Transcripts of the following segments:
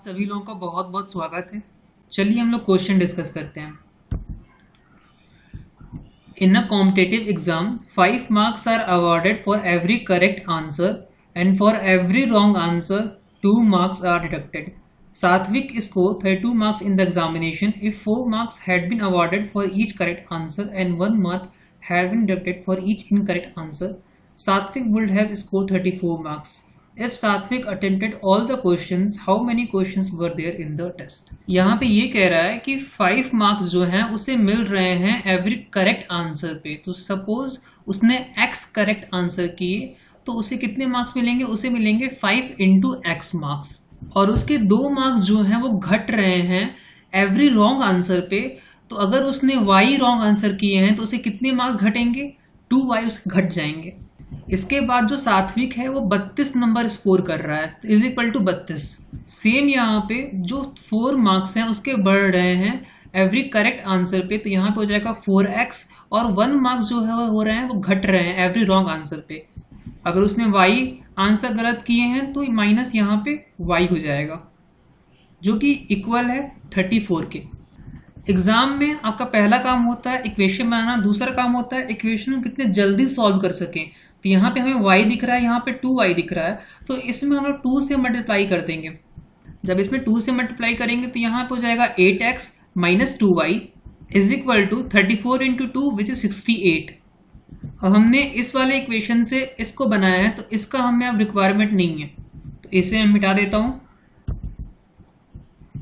सभी लोगों का बहुत बहुत स्वागत है। चलिए हम लोग क्वेश्चन डिस्कस करते हैं। In a competitive exam 5 marks are awarded for every correct answer and for every wrong answer 2 marks are deducted. Satvik scored 32 marks in the examination. If 4 marks had been awarded for each correct answer and 1 mark had been deducted for each incorrect answer, Satvik would have scored 34 marks. If Satvik attempted all the questions, how many questions were there in the test? यहाँ पे ये कह रहा है कि 5 marks जो हैं उसे मिल रहे हैं एवरी करेक्ट आंसर पे. तो सपोज उसने x करेक्ट आंसर किए तो उसे कितने मार्क्स मिलेंगे? उसे मिलेंगे 5 इंटू एक्स मार्क्स. और उसके 2 मार्क्स जो हैं वो घट रहे हैं एवरी रॉन्ग आंसर पे. तो अगर उसने y रॉन्ग आंसर किए हैं तो उसे कितने मार्क्स घटेंगे? 2y उसके घट जाएंगे. इसके बाद जो सात्विक है वो 32 नंबर स्कोर कर रहा है, इज इक्वल टू 32. सेम यहाँ पे जो 4 मार्क्स हैं उसके बढ़ रहे हैं एवरी करेक्ट आंसर पे. तो यहाँ पे हो जाएगा 4x और 1 मार्क्स जो है हो रहे हैं वो घट रहे हैं एवरी रॉन्ग आंसर पे. अगर उसने y आंसर गलत किए हैं तो माइनस यहाँ पे y हो जाएगा जो कि इक्वल है 34 के. एग्जाम में आपका पहला काम होता है इक्वेशन बनाना, दूसरा काम होता है इक्वेशन को कितने जल्दी सॉल्व कर सकें. तो यहाँ पे हमें y दिख रहा है, यहाँ पे 2y दिख रहा है, तो इसमें हम लोग 2 से मल्टीप्लाई कर देंगे. जब इसमें 2 से मल्टीप्लाई करेंगे तो यहाँ पे हो जाएगा 8x minus 2y is equal to 34 into 2 which is 68. अब हमने इस वाले इक्वेशन से इसको बनाया है तो इसका हमें अब रिक्वायरमेंट नहीं है, तो इसे मैं मिटा देता हूं.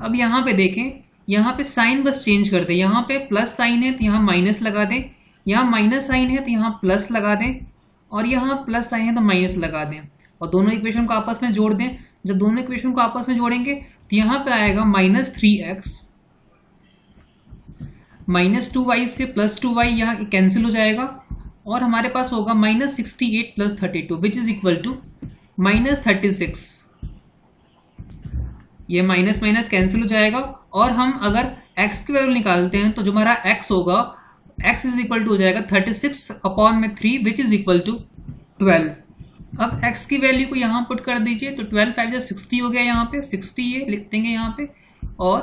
अब यहाँ पे देखें, यहाँ पे साइन बस चेंज कर दें. यहाँ पे प्लस साइन है तो यहाँ माइनस लगा दें, यहाँ माइनस साइन है तो यहाँ प्लस लगा दें, और यहाँ प्लस साइन है तो माइनस लगा दें, और दोनों इक्वेशन को आपस में जोड़ दें. जब दोनों इक्वेशन को आपस में जोड़ेंगे तो यहाँ पे आएगा माइनस 3x माइनस 2y से प्लस 2y, यहाँ कैंसिल हो जाएगा और हमारे पास होगा minus 68 plus 32 which is equal to minus 36. ये माइनस माइनस कैंसिल हो जाएगा और हम अगर x की वैल्यू निकालते हैं तो जो हमारा x होगा x इज इक्वल टू हो जाएगा 36 अपॉन में 3 विच इज इक्वल टू 12. अब x की वैल्यू को यहाँ पुट कर दीजिए तो 12 5 60 हो गया. यहाँ पे 60 ये लिख देंगे यहाँ पे, और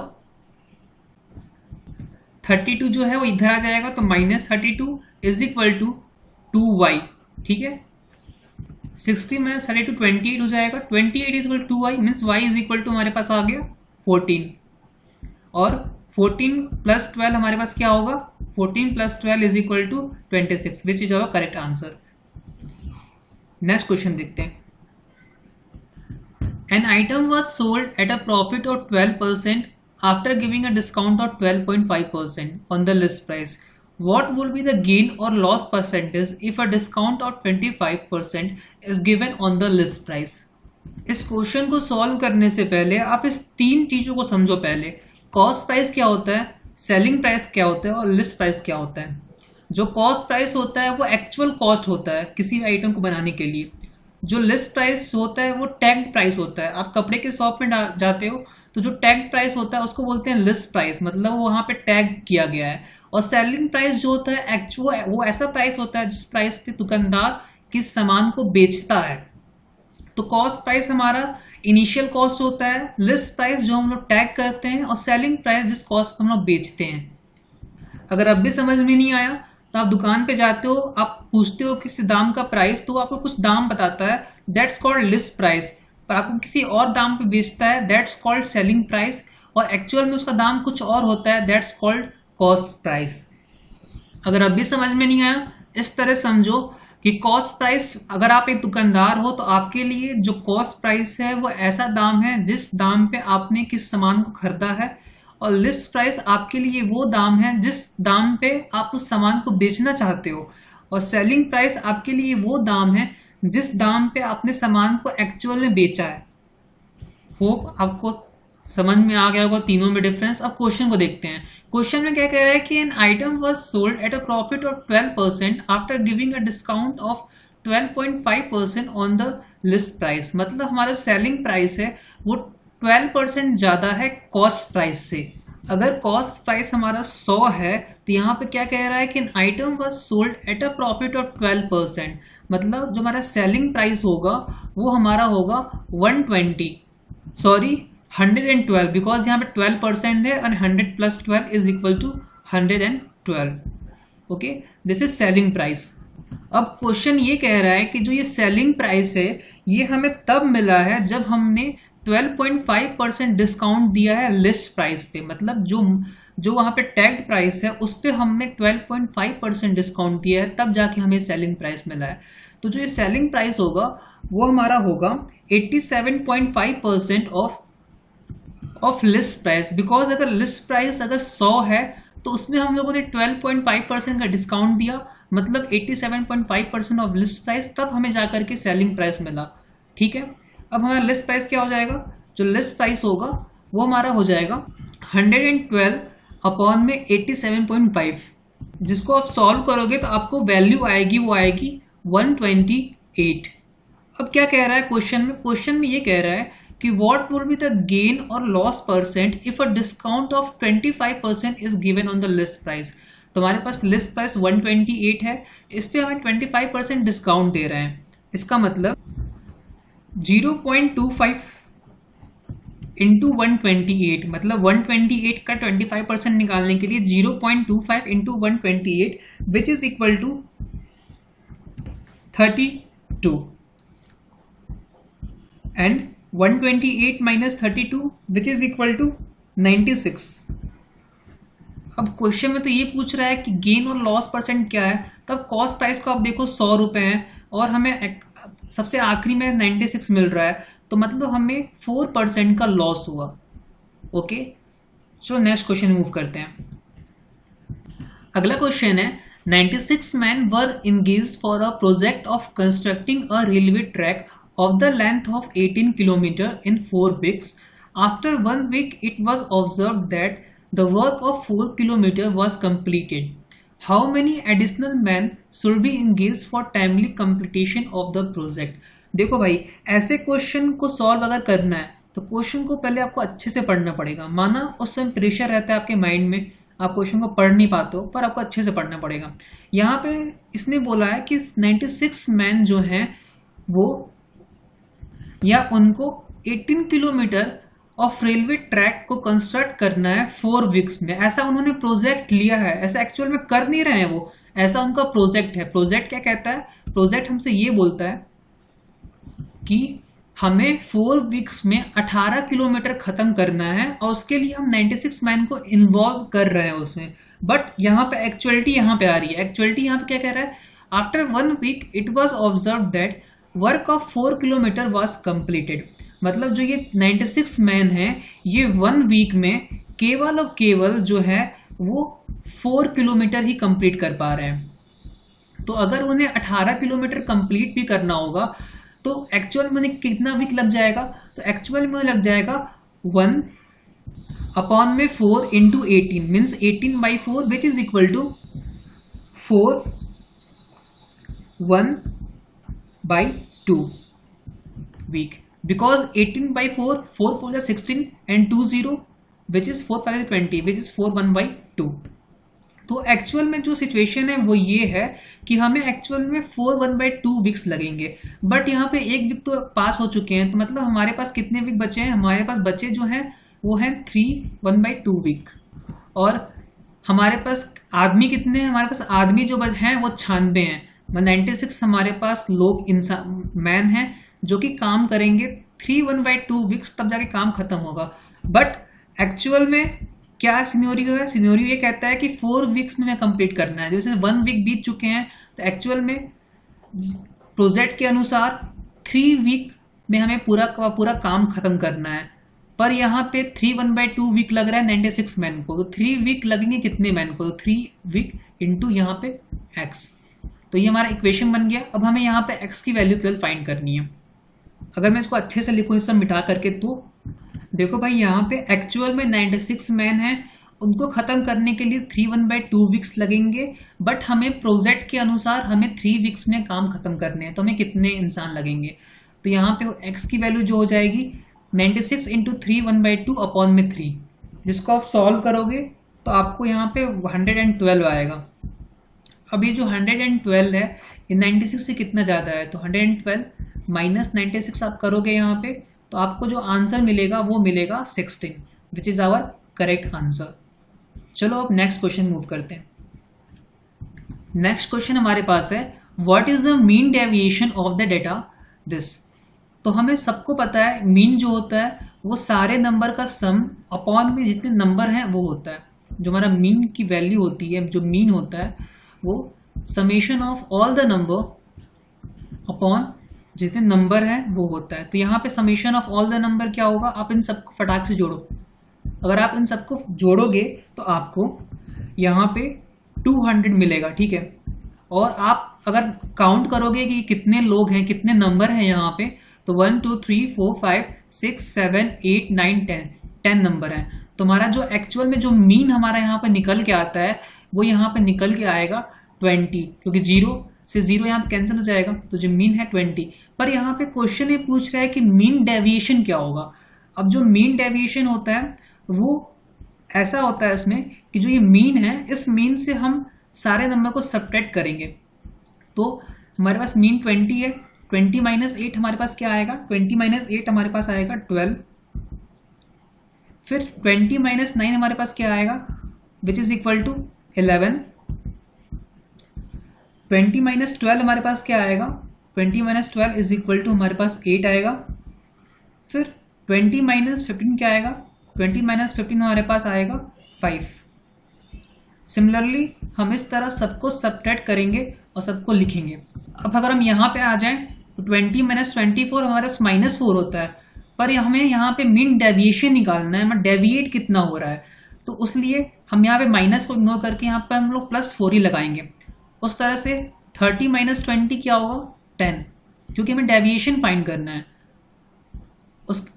32 जो है वो इधर आ जाएगा तो minus 32 is equal to 2y. ठीक है, 60 माइनस 32 28 हो जाएगा. 28 is equal to y means y is equal to हमारे पास आ गया 14, और 14 प्लस 12 हमारे पास क्या होगा? 14 plus 12 is equal to 26 which is our correct answer. Next question देखते हैं. An item was sold at a profit of 12% after giving a discount of 12.5% on the list price. What will be the gain or loss percentage if a discount of 25% is given on the list price? इस question को solve करने से पहले आप इस 3 चीजों को समझो. पहले कॉस्ट प्राइस क्या होता है, सेलिंग प्राइस क्या होता है और लिस्ट प्राइस क्या होता है. जो कॉस्ट प्राइस होता है वो एक्चुअल कॉस्ट होता है किसी भी आइटम को बनाने के लिए. जो लिस्ट प्राइस होता है वो टैग्ड प्राइस होता है. आप कपड़े के शॉप में जाते हो तो जो टैग्ड प्राइस होता है उसको बोलते हैं लिस्ट प्राइस, मतलब वो वहां पे टैग किया गया है. और सेलिंग प्राइस जो होता है एक्चुअल वो ऐसा प्राइस होता है जिस प्राइस पे दुकानदार किस सामान को बेचता है. तो कॉस्ट प्राइस हमारा इनिशियल कॉस्ट होता है, लिस्ट प्राइस जो हम लोग टैग करते हैं, और सेलिंग प्राइस जिस कॉस्ट पे हम लोग बेचते हैं. अगर अब भी समझ में नहीं आया तो आप दुकान पे जाते हो, आप पूछते हो किसी दाम का प्राइस, तो आपको कुछ दाम बताता है, दैट्स कॉल्ड लिस्ट प्राइस. पर आपको किसी और दाम पे बेचता है, दैट्स कॉल्ड सेलिंग प्राइस, और एक्चुअल में उसका दाम कुछ और होता है, दैट्स कॉल्ड कॉस्ट प्राइस. अगर अब भी समझ में नहीं आया, इस तरह समझो कि कॉस्ट प्राइस, अगर आप एक दुकानदार हो तो आपके लिए जो कॉस्ट प्राइस है वो ऐसा दाम है जिस दाम पे आपने किस सामान को खरीदा है, और लिस्ट प्राइस आपके लिए वो दाम है जिस दाम पे आप उस सामान को बेचना चाहते हो, और सेलिंग प्राइस आपके लिए वो दाम है जिस दाम पे आपने सामान को एक्चुअल में बेचा है. होप आपको समझ में आ गया होगा तीनों में डिफरेंस. अब क्वेश्चन को देखते हैं. क्वेश्चन में क्या कह रहा है कि an item was sold at a profit of 12% after giving a discount of 12.5% on the list price. मतलब हमारा सेलिंग प्राइस है वो 12% ज्यादा है कॉस्ट प्राइस से. अगर कॉस्ट प्राइस हमारा 100 है तो यहाँ पे क्या कह रहा है कि an item was sold at a profit of 12%, मतलब जो हमारा सेलिंग प्राइस होगा वो हमारा होगा 120, सॉरी 112 बिकॉज यहाँ पे 12% है और 100 + 12 is equal to 112. Okay, this is selling price. अब क्वेश्चन ये कह रहा है कि जो ये सेलिंग प्राइस है ये हमें तब मिला है जब हमने 12.5% डिस्काउंट दिया है लिस्ट प्राइस पे. मतलब जो वहाँ पे टैग्ड प्राइस है उस पे हमने 12.5% डिस्काउंट दिया है, तब जाके हमें सेलिंग प्राइस मिला है. तो जो ये सेलिंग प्राइस होगा वो हमारा होगा 87.5% ऑफ लिस्ट प्राइस. बिकॉज अगर लिस्ट प्राइस अगर 100 है तो उसमें हम लोगों ने 12.5% का डिस्काउंट दिया, मतलब 87.5% ऑफ लिस्ट प्राइस, तब हमें जाकर के सेलिंग प्राइस मिला. ठीक है, अब हमारा लिस्ट प्राइस क्या हो जाएगा? जो लिस्ट प्राइस होगा वो हमारा हो जाएगा 112 अपॉन में 87.5, जिसको आप सॉल्व करोगे तो आपको वैल्यू आएगी, वो आएगी 128. अब क्या कह रहा है क्वेश्चन में ये कह रहा है कि what would be the gain or loss percent if a discount of 25% is given on the list price. तो हमारे पास लिस्ट प्राइस 128 है, इस पे हमें 25% डिस्काउंट दे रहे हैं. इसका मतलब 0.25 इंटू 128, मतलब 128 का 25% निकालने के लिए 0.25 into 128 which is equal to 32 and 128 minus 32 which is equal to 96. अब क्वेश्चन में तो ये पूछ रहा है कि गेन और लॉस परसेंट क्या है. तब कॉस्ट प्राइस को आप देखो 100 रुपए है और हमें सबसे आखिरी में 96 मिल रहा है, तो मतलब हमें 4% का लॉस हुआ. ओके, चलो नेक्स्ट क्वेश्चन मूव करते हैं. अगला क्वेश्चन है 96 men were engaged for a project of constructing a railway track of the length of 18 km in 4 weeks. After 1 week, it was observed that the work of 4 km was completed. How many additional men should be engaged for timely completion of the project? देखो भाई, ऐसे question को solve अगर करना है तो question को पहले आपको अच्छे से पढ़ना पड़ेगा. माना उस समय प्रेशर रहता है आपके माइंड में, आप क्वेश्चन को पढ़ नहीं पाते हो, पर आपको अच्छे से पढ़ना पड़ेगा. यहाँ पे इसने बोला है कि 96 मैन जो हैं वो या उनको 18 किलोमीटर ऑफ रेलवे ट्रैक को कंस्ट्रक्ट करना है 4 वीक्स में. ऐसा उन्होंने प्रोजेक्ट लिया है, ऐसा एक्चुअल में कर नहीं रहे हैं वो, ऐसा उनका प्रोजेक्ट है. प्रोजेक्ट क्या कहता है? प्रोजेक्ट हमसे ये बोलता है कि हमें 4 वीक्स में 18 किलोमीटर खत्म करना है और उसके लिए हम 96 मैन को इन्वॉल्व कर रहे हैं उसमें. बट यहाँ पे एक्चुअलिटी यहाँ पे आ रही है. एक्चुअलिटी यहाँ पे क्या कह रहा है? After 1 week it was observe that work of 4 kilometre was completed. मतलब जो ये 96 मैन है ये 1 वीक में केवल और केवल जो है वो 4 किलोमीटर ही कंप्लीट कर पा रहे हैं. तो अगर उन्हें 18 किलोमीटर कंप्लीट भी करना होगा तो एक्चुअल में कितना वीक लग जाएगा? तो एक्चुअल में लग जाएगा 1 अपॉन में 4 into 18 means 18/4 which is equal to 4 1/2 week. Because 18/4, 4 4 is 16 and 2 0 which is 4 5 is 20 which is 4 1/2. तो एक्चुअल में जो सिचुएशन है वो ये है कि हमें एक्चुअल में 4 1/2 वीक्स लगेंगे. बट यहाँ पे 1 वीक तो पास हो चुके हैं, तो मतलब हमारे पास कितने वीक बचे हैं? हमारे पास बचे जो हैं वो हैं 3 1/2 वीक. और हमारे पास आदमी कितने हैं? हमारे पास आदमी जो हैं वो 96 हैं. 96 हमारे पास लोग इंसान मैन हैं जो कि काम करेंगे 3 1/2 वीक्स, तब जाके काम खत्म होगा. बट एक्चुअल में क्या सिनेरियो है? सिनेरियो ये कहता है कि 4 वीक्स में कंप्लीट करना है. जैसे 1 वीक बीत चुके हैं तो एक्चुअल में प्रोजेक्ट के अनुसार 3 वीक में हमें पूरा का पूरा काम खत्म करना है. पर यहाँ पे 3 1/2 वीक लग रहा है 96 मैन को, तो 3 वीक लगेंगे कितने मैन को? तो 3 वीक इंटू यहाँ पे x. तो ये हमारा इक्वेशन बन गया. अब हमें यहाँ पे x की वैल्यू केवल फाइंड करनी है. अगर मैं इसको अच्छे से लिखूँ इस सब मिटा करके, तो देखो भाई यहाँ पे एक्चुअल में 96 मैन हैं, उनको ख़त्म करने के लिए 3 1/2 वीक्स लगेंगे. बट हमें प्रोजेक्ट के अनुसार हमें 3 वीक्स में काम खत्म करने हैं, तो हमें कितने इंसान लगेंगे? तो यहाँ पे x की वैल्यू जो हो जाएगी 96 इंटू 3 1/2 अपॉन में 3, जिसको आप सॉल्व करोगे तो आपको यहाँ पे 112 आएगा. अब ये जो 112 है ये 96 से कितना ज़्यादा है? तो 112 माइनस 96 आप करोगे यहाँ पे तो आपको जो आंसर मिलेगा वो मिलेगा 16, which is our correct answer. चलो अब नेक्स्ट क्वेश्चन मूव करते हैं। नेक्स्ट क्वेश्चन हमारे पास है what is the mean deviation of the data this. तो हमें सबको पता है मीन जो होता है वो सारे नंबर का सम अपॉन में जितने नंबर हैं वो होता है। जो हमारा मीन की वैल्यू होती है, जो मीन होता है वो summation of all the number upon जितने नंबर हैं वो होता है। तो यहाँ पे summation of all the number क्या होगा, आप इन सबको फटाक से जोड़ो। अगर आप इन सबको जोड़ोगे तो आपको यहाँ पे 200 मिलेगा, ठीक है। और आप अगर काउंट करोगे कि कितने लोग हैं, कितने नंबर हैं यहाँ पे, तो 1 2 3 4 5 6 7 8 9 10 नंबर हैं। तो हमारा जो एक्चुअल में जो मीन हमारा यहाँ पे निकल के आता है वो यहाँ पे निकल के आएगा 20, क्योंकि 0 से 0 यहाँ पे कैंसिल हो जाएगा, तो जो मीन है 20। पर यहाँ पे क्वेश्चन ये पूछ रहा है कि मीन डेविएशन क्या होगा। अब जो मीन डेविएशन होता है वो ऐसा होता है इसमें कि जो ये मीन है, इस मीन से हम सारे नंबर को सब्ट्रैक्ट करेंगे। तो हमारे पास मीन 20 है, 20 माइनस 8 हमारे पास क्या आएगा, 20 माइनस 8 हमारे पास आएगा 12। फिर 20 माइनस 9 हमारे पास क्या आएगा, which is equal to 11। 20 minus 12 हमारे पास क्या आएगा, 20 माइनस 12 इज इक्वल टू हमारे पास 8 आएगा। फिर 20 माइनस 15 क्या आएगा, 20 माइनस 15 हमारे पास आएगा 5। सिमिलरली हम इस तरह सबको सब्ट्रैक्ट करेंगे और सबको लिखेंगे। अब अगर हम यहाँ पे आ जाएं तो 20 माइनस 24 हमारे पास -4 होता है, पर हमें यहाँ पे मीन डेविएशन निकालना है, हमें डेविएट कितना हो रहा है। तो उसलिए हम यहाँ पे माइनस को इग्नोर करके यहाँ पे हम लोग +4 ही लगाएंगे। उस तरह से 30 माइनस 20 क्या होगा, 10, क्योंकि हमें डेविएशन फाइंड करना है। उस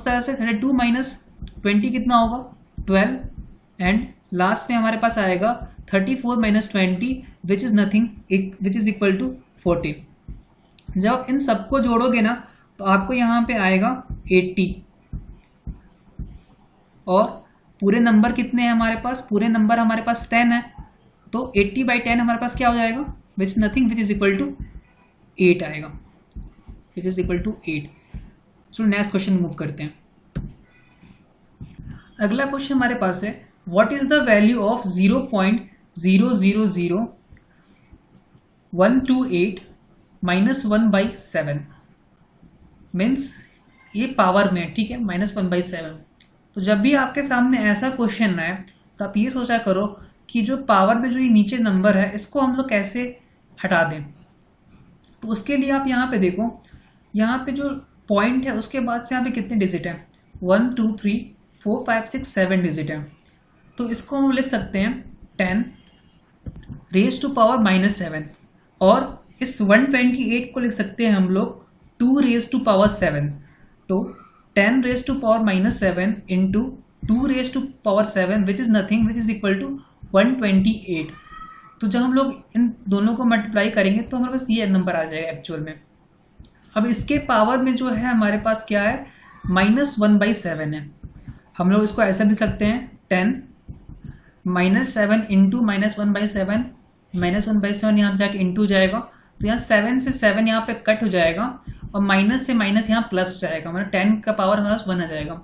तरह से 32 माइनस 20 कितना होगा, 12। एंड लास्ट में हमारे पास आएगा 34 minus 20 which is nothing, which is equal to 40। जब आप इन सबको जोड़ोगे ना तो आपको यहाँ पे आएगा 80। और पूरे नंबर कितने हैं हमारे पास, पूरे नंबर हमारे पास 10 है, तो 80/10 हमारे पास क्या हो जाएगा, which is nothing, which is equal to 8 आएगा, विच इज इक्वल टू 8। चलो नेक्स्ट क्वेश्चन मूव करते हैं। अगला क्वेश्चन हमारे पास है what is the value of 0.000128 -1/7। Means ये पावर में, ठीक है, -1/7। तो जब भी आपके सामने ऐसा क्वेश्चन आए तो आप ये सोचा करो कि जो पावर में जो ये नीचे नंबर है इसको हम लोग कैसे हटा दें। तो उसके लिए आप यहाँ पे देखो, यहाँ पे जो पॉइंट है उसके बाद से यहाँ पे कितने डिजिट है, 1 2 3 4 5 6 7 डिजिट है। तो इसको हम लिख सकते हैं 10 रेज टू पावर -7, और इस 128 को लिख सकते हैं हम लोग 2 रेज टू पावर 7। तो 10 raise to power -7 into 2 raise to power 7 which is nothing, which is equal to 128। तो जब हम लोग इन दोनों को मल्टीप्लाई करेंगे तो हमारे पास ये नंबर आ जाएगा एक्चुअल में। अब इसके पावर में जो है हमारे पास क्या है, -1/7 है। हम लोग इसको ऐसा भी सकते हैं 10 -7 इंटू -1/7, -1/7 यहाँ जाके इंटू जाएगा, तो यहाँ 7 से 7 यहाँ पे कट हो जाएगा और माइनस से माइनस यहाँ प्लस हो जाएगा, मतलब 10 का पावर हमारे पास 1 आ जाएगा।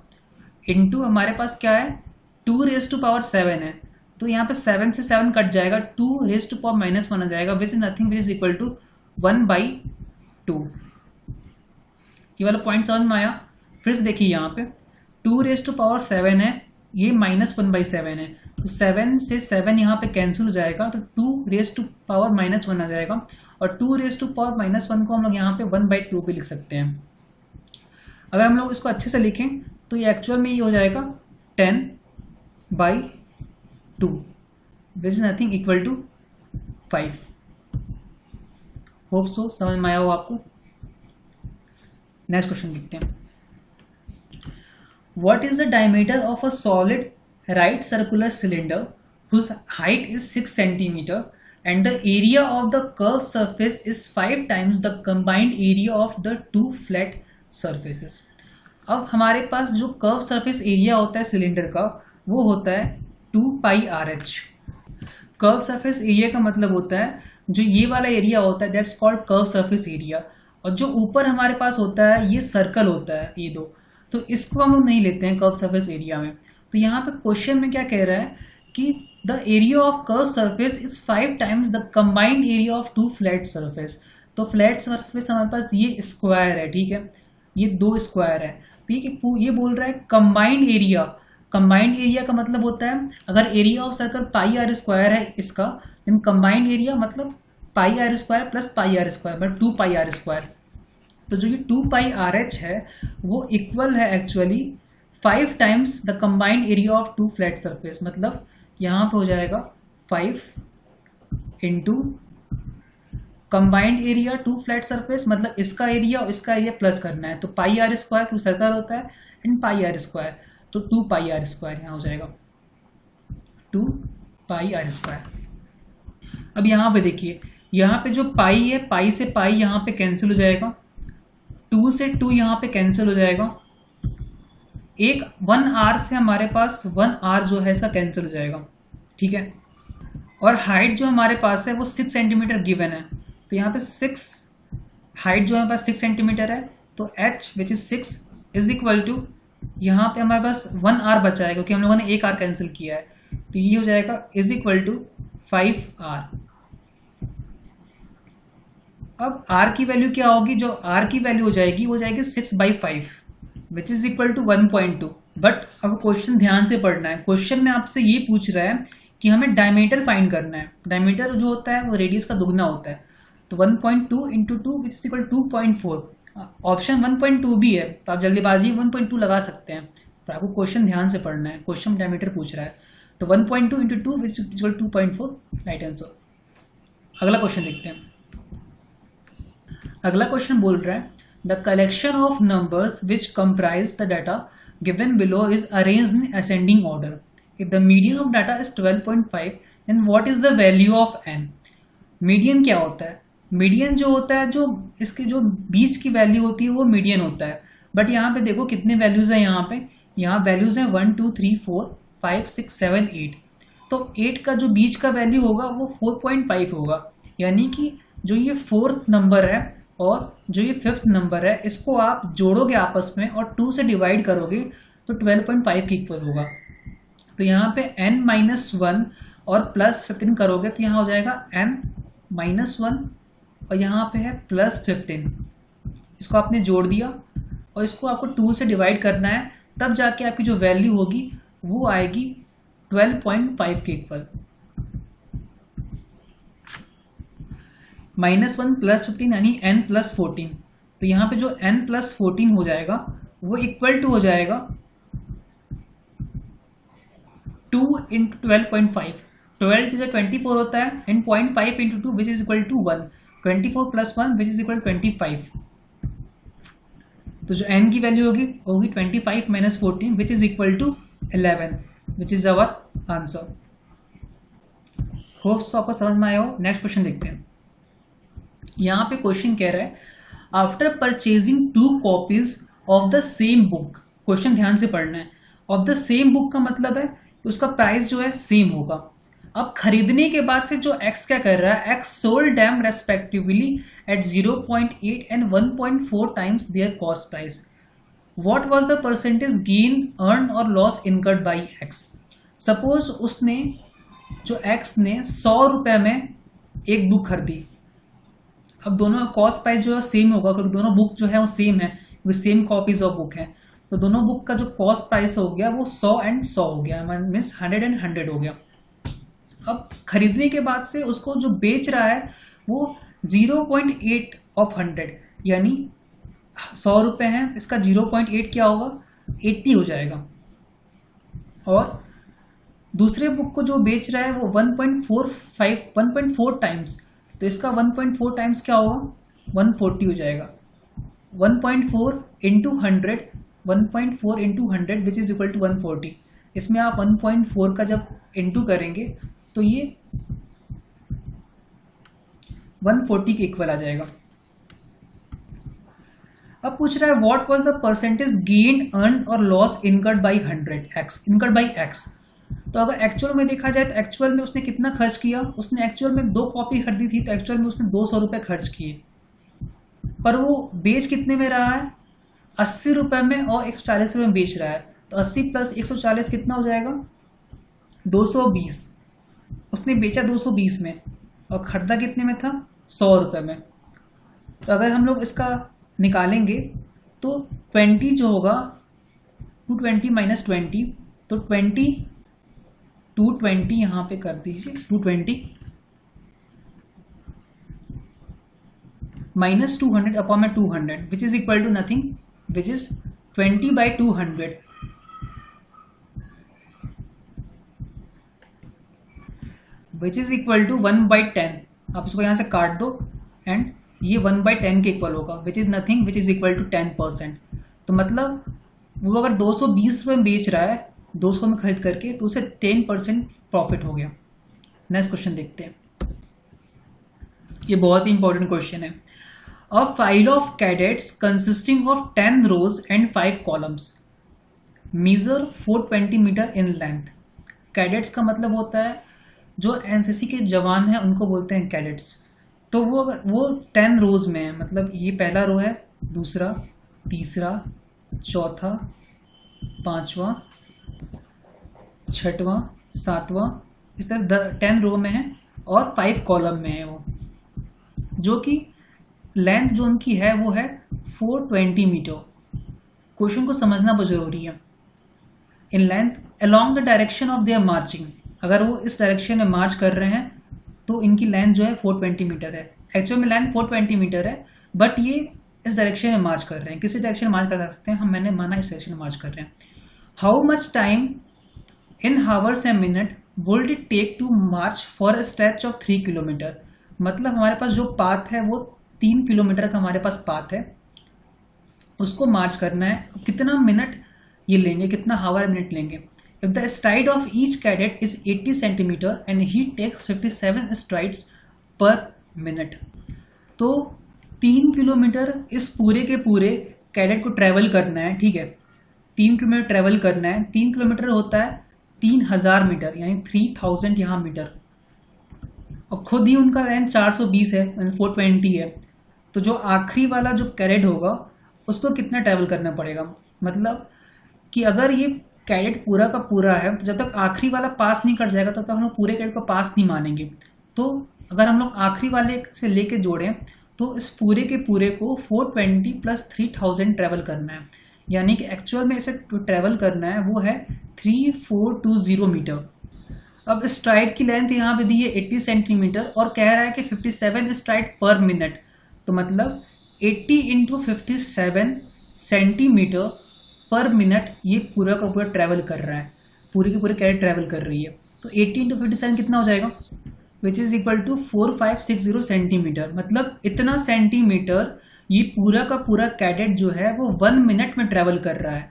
इंटू हमारे पास क्या है, 2 रेज टू पावर 7 है, तो यहाँ पे 7 से 7 कट जाएगा, 2 रेज टू पावर -1 आ जाएगा, which is nothing, which is equal to 1/2। ये वाला पॉइंट समझ में आया। फिर से देखिए यहाँ पे 2 रेज टू पावर 7 है, ये -1/7 है, तो 7 से 7 यहाँ पे कैंसिल हो जाएगा, तो 2 रेज टू पावर -1 आ जाएगा, और 2 रेज टू पावर -1 को हम लोग यहाँ पे 1/2 भी लिख सकते हैं। अगर हम लोग इसको अच्छे से लिखें तो ये एक्चुअल में ये हो जाएगा 10/2 which is nothing equal to 5। Hope so समझ में आया हो आपको। नेक्स्ट क्वेश्चन देखते हैं। What is the diameter of a solid right circular cylinder whose height is 6 cm and the area of the curved surface is 5 times the combined area of the two flat surfaces? अब हमारे पास जो curve surface area होता है cylinder का वो होता है 2πRh। Curve surface area का मतलब होता है जो ये वाला एरिया होता है that's called curve surface area, और जो ऊपर हमारे पास होता है ये सर्कल होता है, ये दो, तो इसको हम लोग नहीं लेते हैं कर्व सरफेस एरिया में। तो यहाँ पे क्वेश्चन में क्या कह रहा है कि the area of curve surface is 5 times the combined area of 2 flat surface. तो फ्लैट सरफेस हमारे पास ये स्क्वायर है, ठीक है, ये 2 स्क्वायर है, ठीक है। ये बोल रहा है कंबाइंड एरिया। कंबाइंड एरिया का मतलब होता है अगर area of circle pi r square है इसका, देन कंबाइंड एरिया मतलब pi r square plus pi r square मतलब 2 पाई आर स्क्वायर। तो जो ये 2 पाई आर एच है वो इक्वल है actually 5 times the combined area of 2 flat surface. मतलब यहाँ पे हो जाएगा 5 into combined area 2 flat surface, मतलब इसका एरिया और इसका एरिया प्लस करना है। तो पाई आर स्क्वायर क्योंकि सर्कल होता है एंड पाई आर स्क्वायर, तो 2 पाई आर स्क्वायर यहाँ हो जाएगा 2 पाई आर स्क्वायर। अब यहाँ पे देखिए, यहाँ पे जो पाई है, पाई से पाई यहाँ पे कैंसिल हो जाएगा, 2 से 2 यहाँ पे कैंसिल हो जाएगा, एक 1 आर से हमारे पास 1 आर जो है इसका कैंसिल हो जाएगा, ठीक है। और हाइट जो हमारे पास है वो 6 सेंटीमीटर गिवन है, तो यहाँ पे 6 हाइट जो हमारे पास 6 सेंटीमीटर है, तो h which is 6 is equal to, यहाँ पे हमारे पास 1 आर बचा है क्योंकि हम लोगों ने एक आर कैंसिल किया है, तो ये हो जाएगा इज इक्वल टू 5 आर। अब r की वैल्यू क्या होगी, जो r की वैल्यू हो जाएगी वो जाएगी 6/5 which is equal to 1.2। But अब क्वेश्चन ध्यान से पढ़ना है, क्वेश्चन में आपसे ये पूछ रहा है कि हमें डायमीटर फाइंड करना है। डायमीटर जो होता है वो रेडियस का दुगना होता है, तो 1.2 into 2 which is equal 2.4। Option 1.2 भी है, तो आप जल्दीबाजी 1.2 लगा सकते हैं, पर आपको क्वेश्चन ध्यान से पढ़ना है, क्वेश्चन डायमीटर पूछ रहा है। तो 1.2 into 2 which is equal 2.4, right answer. अगला क्वेश्चन देखते हैं। अगला क्वेश्चन बोल रहा है the collection of numbers which comprise the data given below is arranged in ascending order. If the median of data is 12.5 then what is the value of n। Median क्या होता है, मीडियन जो होता है, जो इसके जो बीच की वैल्यू होती है वो मीडियन होता है। बट यहाँ पे देखो कितने वैल्यूज है, यहाँ वैल्यूज है 1 2 3 4 5 6 7 8। तो 8 का जो बीच का वैल्यू होगा वो 4.5 होगा, यानी कि जो ये 4th नंबर है और जो ये 5th नंबर है इसको आप जोड़ोगे आपस में और 2 से डिवाइड करोगे तो 12.5 के इक्वल होगा। तो यहाँ पे n-1 और प्लस 15 करोगे तो यहाँ हो जाएगा n-1 और यहाँ पे है प्लस 15। इसको आपने जोड़ दिया और इसको आपको 2 से डिवाइड करना है, तब जाके आपकी जो वैल्यू होगी वो आएगी 12.5 के इक्वल। -1 प्लस 15 यानी n+14। तो यहाँ पे जो n+14 हो जाएगा वो इक्वल टू हो जाएगा 2 इंटू 12.5। 12 जो 24 होता है and 0.5 into 2 which is equal to 1। 24 plus 1 which is equal 25। तो जो n की वैल्यू होगी 25 minus 14 which is equal to 11 which is our answer. Hopes आपको समझ में आया हो। नेक्स्ट क्वेश्चन देखते हैं। यहाँ पे क्वेश्चन कह रहा है after purchasing 2 copies of the same book. Question ध्यान से पढ़ना है। ऑफ द सेम बुक का मतलब है उसका प्राइस जो है सेम होगा। अब खरीदने के बाद से जो x क्या कर रहा है, x sold them respectively at 0.8 and 1.4 times their cost price. What was the percentage gain earned or loss incurred by x। Suppose उसने जो x ने 100 रुपए में एक बुक खरीदी। अब दोनों कॉस्ट प्राइस जो है सेम होगा क्योंकि दोनों बुक जो है वो सेम है, वो सेम कॉपीज ऑफ बुक है। तो दोनों बुक का जो कॉस्ट प्राइस हो गया वो 100 एंड 100 हो गया, मीन्स 100 एंड 100 हो गया। अब खरीदने के बाद से उसको जो बेच रहा है वो 0.8 ऑफ 100 यानी 100 रुपए है, इसका 0.8 क्या होगा 80 हो जाएगा। और दूसरे बुक को जो बेच रहा है वो 1.4 टाइम्स, तो इसका 1.4 टाइम्स क्या होगा 140 हो जाएगा। 1.4 into 100 1.4 into 100 which is equal to 140। इसमें आप 1.4 का जब इंटू करेंगे तो ये 140 के इक्वल आ जाएगा। अब पूछ रहा है what was the percentage gain earned or loss incurred by 100x incurred by x। तो अगर एक्चुअल में देखा जाए तो एक्चुअल में उसने कितना खर्च किया, उसने एक्चुअल में 2 कॉपी खरीदी थी तो एक्चुअल में उसने 200 रुपए खर्च किए, पर वो बेच कितने में रहा है 80 रुपये में और 140 रुपये में बेच रहा है, तो 80 + 140 कितना हो जाएगा? 220। उसने बेचा 220 में और खरीदा कितने में था? 100 रुपये में। तो अगर हम लोग इसका निकालेंगे तो 20 जो होगा 220 - 20, तो 220 यहाँ पे कर दीजिए, 220 - 200 अपॉन में 200 which is equal to nothing, which is 20/200, which is equal to 1/10। आप इसको यहाँ से काट दो एंड ये 1/10 के इक्वल होगा, which is nothing, which is equal to 10%। तो मतलब वो अगर 220 रुपये में बेच रहा है 200 में खरीद करके, तो उसे 10% प्रॉफिट हो गया। नेक्स्ट क्वेश्चन देखते हैं, ये बहुत ही इंपॉर्टेंट क्वेश्चन है। A file of cadets consisting of 10 rows and 5 columns measure 420 metre in length. Cadets का मतलब होता है जो एनसीसी के जवान हैं उनको बोलते हैं कैडेट्स। तो वो 10 रोज में है, मतलब ये पहला रो है, दूसरा, तीसरा, चौथा, पांचवा, छठवां, सातवां, इस तरह 10 रो में है और 5 कॉलम में है वो, जो कि लेंथ जो उनकी है वो है 420 मीटर। क्वेश्चन को समझना बहुत जरूरी है। In length along the direction of their marching, अगर वो इस डायरेक्शन में मार्च कर रहे हैं तो इनकी लेंथ जो है 420 मीटर है। एक्चुअल में लेंथ 420 मीटर है, बट ये इस डायरेक्शन में मार्च कर रहे हैं। किसी डायरेक्शन में मार्च कर सकते हैं, मैंने माना इस डायरेक्शन में मार्च कर रहे हैं। How much time in hours and minute would it take to march for a stretch of 3 kilometre. मतलब हमारे पास जो पाथ है वो 3 किलोमीटर का हमारे पास पाथ है, उसको मार्च करना है, कितना मिनट ये लेंगे, कितना हावर मिनट लेंगे। If the stride of each cadet is 80 centimetre and he takes 57 strides per minute, तो 3 किलोमीटर इस पूरे के पूरे कैडेट को ट्रेवल करना है। ठीक है, 3 किलोमीटर ट्रेवल करना है। 3 किलोमीटर होता है 3000 मीटर, यानी 3000 यहाँ मीटर, और खुद ही उनका लेंथ 420 है, 420 है। तो जो आखिरी वाला जो कैडेट होगा उसको कितना ट्रेवल करना पड़ेगा, मतलब कि अगर ये कैडेट पूरा का पूरा है तो जब तक आखिरी वाला पास नहीं कर जाएगा तब तक हम लोग पूरे कैडेट को पास नहीं मानेंगे। तो अगर हम लोग आखिरी वाले से लेके जोड़ें तो इस पूरे के पूरे को 420 + 3000 ट्रेवल करना है, यानी कि एक्चुअल में इसे ट्रेवल करना है वो है 3420 मीटर। अब स्ट्राइड की लेंथ यहाँ पे दी है 80 सेंटीमीटर और कह रहा है कि 57 स्ट्राइड पर मिनट, तो मतलब 80 × 57 सेंटीमीटर पर मिनट ये पूरा का पूरा ट्रैवल कर रहा है, पूरी की पूरी कैडेट ट्रैवल कर रही है। तो 80 × 57 कितना हो जाएगा, which is equal to 4560 centimetre. मतलब इतना सेंटीमीटर ये पूरा का पूरा कैडेट जो है वो 1 मिनट में ट्रैवल कर रहा है।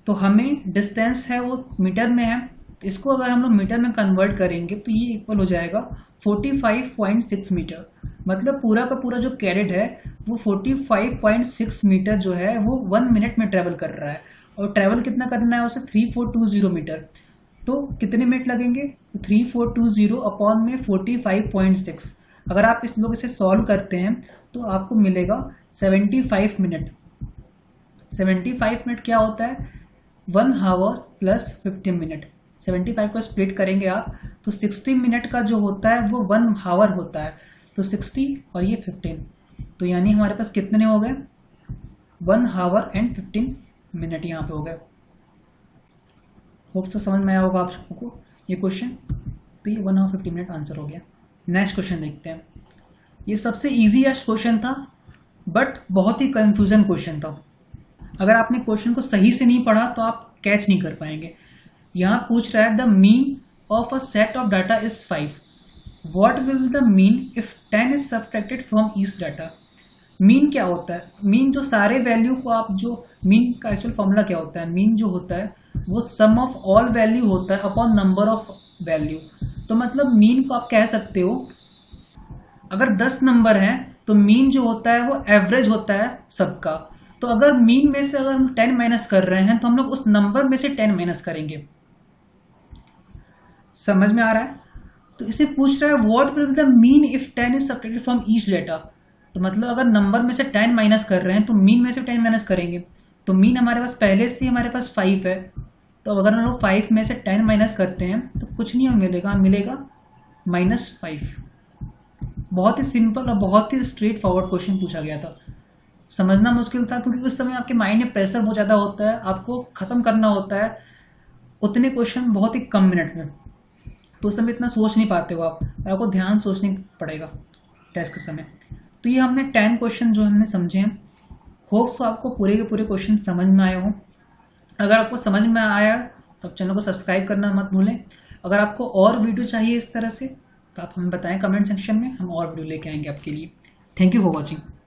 तो हमें डिस्टेंस है वो मीटर में है, इसको अगर हम लोग मीटर में कन्वर्ट करेंगे तो ये इक्वल हो जाएगा 45.6 मीटर। मतलब पूरा का पूरा जो कैडेट है वो 45.6 मीटर जो है वो 1 मिनट में ट्रैवल कर रहा है, और ट्रैवल कितना करना है उसे 3420 मीटर। तो कितने मिनट लगेंगे, 3420 अपॉन में 45.6। अगर आप इस लोग इसे सॉल्व करते हैं तो आपको मिलेगा 75 मिनट। 75 मिनट क्या होता है, 1 आवर + 15 मिनट। 75 को स्प्लिट करेंगे आप तो 60 मिनट का जो होता है वो 1 आवर होता है, तो 60 और ये 15, तो यानी हमारे पास कितने हो गए, 1 आवर एंड 15 मिनट यहाँ पे हो गए। होप तो समझ में आया होगा आप सबको ये क्वेश्चन। तो ये 1 आवर 50 मिनट आंसर हो गया। नेक्स्ट क्वेश्चन देखते हैं। ये सबसे इजीएस्ट क्वेश्चन था बट बहुत ही कंफ्यूजन क्वेश्चन था। अगर आपने क्वेश्चन को सही से नहीं पढ़ा तो आप कैच नहीं कर पाएंगे। यहाँ पूछ रहा है the mean of a set of data is 5, what will the mean if 10 is subtracted from each data. Mean क्या होता है, मीन जो सारे वैल्यू को आप जो मीन का एक्चुअल फॉर्मूला क्या होता है, मीन जो होता है वो सम ऑफ ऑल वैल्यू होता है अपॉन नंबर ऑफ वैल्यू। तो मतलब मीन को आप कह सकते हो अगर 10 नंबर हैं तो मीन जो होता है वो एवरेज होता है सबका। तो अगर मीन में से अगर हम 10 माइनस कर रहे हैं तो हम लोग उस नंबर में से 10 माइनस करेंगे। समझ में आ रहा है। तो इसे पूछ रहा है what will the mean if 10 is subtracted from each data. तो मतलब अगर नंबर में से 10 माइनस कर रहे हैं तो मीन में से 10 माइनस करेंगे। तो मीन हमारे पास पहले से ही हमारे पास 5 है, तो अगर हम लोग 5 में से 10 माइनस करते हैं तो कुछ नहीं हमें मिलेगा, मिलेगा -5। बहुत ही सिंपल और बहुत ही स्ट्रेट फॉरवर्ड क्वेश्चन पूछा गया था। समझना मुश्किल था क्योंकि उस समय आपके माइंड में प्रेशर बहुत ज़्यादा होता है, आपको ख़त्म करना होता है उतने क्वेश्चन बहुत ही कम मिनट में, तो उस समय इतना सोच नहीं पाते हो आप, आपको ध्यान सोचने पड़ेगा टेस्ट के समय। तो ये हमने 10 क्वेश्चन जो हमने समझे हैं, होप सो आपको पूरे के पूरे क्वेश्चन समझ में आए हो। अगर आपको समझ में आया तो आप चैनल को सब्सक्राइब करना मत भूलें। अगर आपको और वीडियो चाहिए इस तरह से तो आप हमें बताएं कमेंट सेक्शन में, हम और वीडियो लेके आएंगे आपके लिए। Thank you for watching.